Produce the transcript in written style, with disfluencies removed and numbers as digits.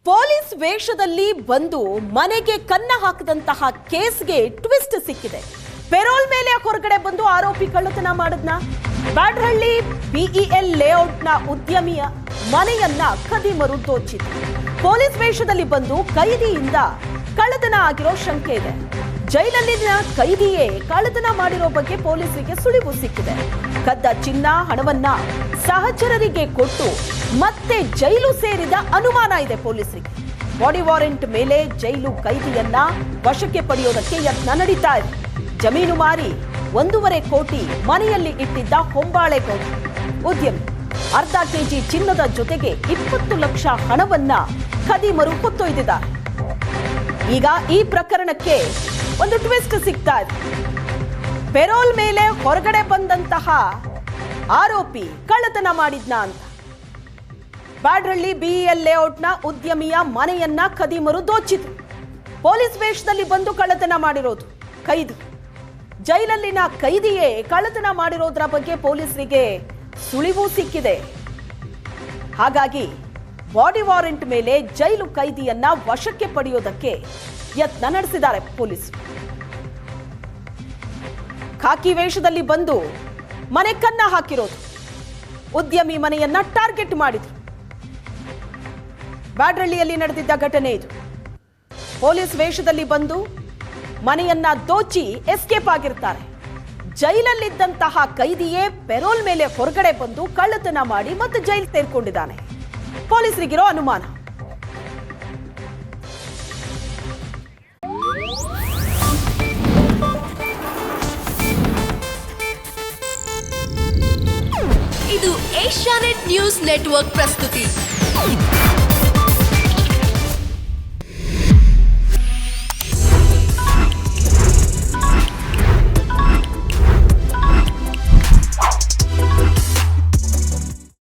Police ವೇಷದಲ್ಲಿ ಬಂದು ಮನೆಗೆ ಕನ್ನ ಹಾಕದಂತಹ ಕೇಸ್ಗೆ ಟ್ವಿಸ್ಟ್ ಸಿಕ್ಕಿದೆ. ಪೆರೋಲ್ ಮೇಲೆ ಹೊರಗಡೆ ಬಂದು ಆರೋಪಿ ಕಳ್ಳತನ ಮಾಡಿದ್ನ. ಬ್ಯಾಡ್ರಹಳ್ಳಿ ಬಿಇಎಲ್ ಲೇಔಟ್ನ ಉದ್ಯಮಿಯ ಮನೆಯನ್ನ ಖದೀಮರು ದೋಚಿದ್ರು. ಪೊಲೀಸ್ ವೇಷದಲ್ಲಿ ಬಂದು ಕೈದಿಯಿಂದ ಕಳ್ಳತನ ಆಗಿರೋ ಶಂಕೆ ಇದೆ. ಜೈಲಲ್ಲಿನ ಕೈದಿಯೇ ಕಳ್ಳತನ ಮಾಡಿರೋ ಬಗ್ಗೆ ಪೊಲೀಸರಿಗೆ ಸುಳಿವು ಸಿಕ್ಕಿದೆ. ಕದ್ದ ಚಿನ್ನ ಹಣವನ್ನ ಸಹಚರರಿಗೆ ಕೊಟ್ಟು ಮತ್ತೆ ಜೈಲು ಸೇರಿದ ಅನುಮಾನ ಇದೆ ಪೊಲೀಸರಿಗೆ. ಬಾಡಿ ವಾರೆಂಟ್ ಮೇಲೆ ಜೈಲು ಕೈದಿಯನ್ನ ವಶಕ್ಕೆ ಪಡೆಯೋದಕ್ಕೆ ಯತ್ನ ನಡೀತಾ ಇದೆ. ಜಮೀನು ಮಾರಿ 1.5 ಕೋಟಿ ಮನೆಯಲ್ಲಿ ಇಟ್ಟಿದ್ದ ಹೊಂಬಾಳೆಗೌಡ ಉದ್ಯಮಿ ಅರ್ಧ ಕೆಜಿ ಚಿನ್ನದ ಜೊತೆಗೆ 20 ಲಕ್ಷ ಹಣವನ್ನ ಖದೀಮರು ಹೊತ್ತೊಯ್ದಿದ್ದಾರೆ. ಈಗ ಈ ಪ್ರಕರಣಕ್ಕೆ ಒಂದು ಟ್ವಿಸ್ಟ್ ಸಿಗ್ತಾ ಇದೆ. ಪೆರೋಲ್ ಮೇಲೆ ಹೊರಗಡೆ ಬಂದಂತಹ ಆರೋಪಿ ಕಳ್ಳತನ ಮಾಡಿದ್ನ ಅಂತ. ಬ್ಯಾಡ್ರಹಳ್ಳಿ ಬಿಇಎಲ್ ಲೇಔಟ್ನ ಉದ್ಯಮಿಯ ಮನೆಯನ್ನ ಖದೀಮರು ದೋಚಿದ್ರು. ಪೊಲೀಸ್ ವೇಷದಲ್ಲಿ ಬಂದು ಕಳ್ಳತನ ಮಾಡಿರೋದು ಕೈದಿ. ಜೈಲಲ್ಲಿನ ಕೈದಿಯೇ ಕಳ್ಳತನ ಮಾಡಿರೋದ್ರ ಬಗ್ಗೆ ಪೊಲೀಸರಿಗೆ ಸುಳಿವು ಸಿಕ್ಕಿದೆ. ಹಾಗಾಗಿ ಬಾಡಿ ವಾರೆಂಟ್ ಮೇಲೆ ಜೈಲು ಕೈದಿಯನ್ನ ವಶಕ್ಕೆ ಪಡೆಯೋದಕ್ಕೆ ಯತ್ನ ನಡೆಸಿದ್ದಾರೆ ಪೊಲೀಸರು. ಖಾಕಿ ವೇಷದಲ್ಲಿ ಬಂದು ಮನೆ ಕನ್ನ ಹಾಕಿರೋದು, ಉದ್ಯಮಿ ಮನೆಯನ್ನ ಟಾರ್ಗೆಟ್ ಮಾಡಿದ್ರು. ಬ್ಯಾಡ್ರಹಳ್ಳಿಯಲ್ಲಿ ನಡೆದಿದ್ದ ಘಟನೆ ಇದು. ಪೊಲೀಸ್ ವೇಷದಲ್ಲಿ ಬಂದು ಮನೆಯನ್ನ ದೋಚಿ ಎಸ್ಕೇಪ್ ಆಗಿರ್ತಾರೆ. ಜೈಲಲ್ಲಿದ್ದಂತಹ ಕೈದಿಯೇ ಪೆರೋಲ್ ಮೇಲೆ ಹೊರಗಡೆ ಬಂದು ಕಳ್ಳತನ ಮಾಡಿ ಮತ್ತೆ ಜೈಲು ಸೇರ್ಕೊಂಡಿದ್ದಾನೆ. ಪೊಲೀಸರಿಗಿರೋ ಅನುಮಾನ. ಇದು ಏಷ್ಯಾನೆಟ್ ನ್ಯೂಸ್ ನೆಟ್ವರ್ಕ್ ಪ್ರಸ್ತುತಿ.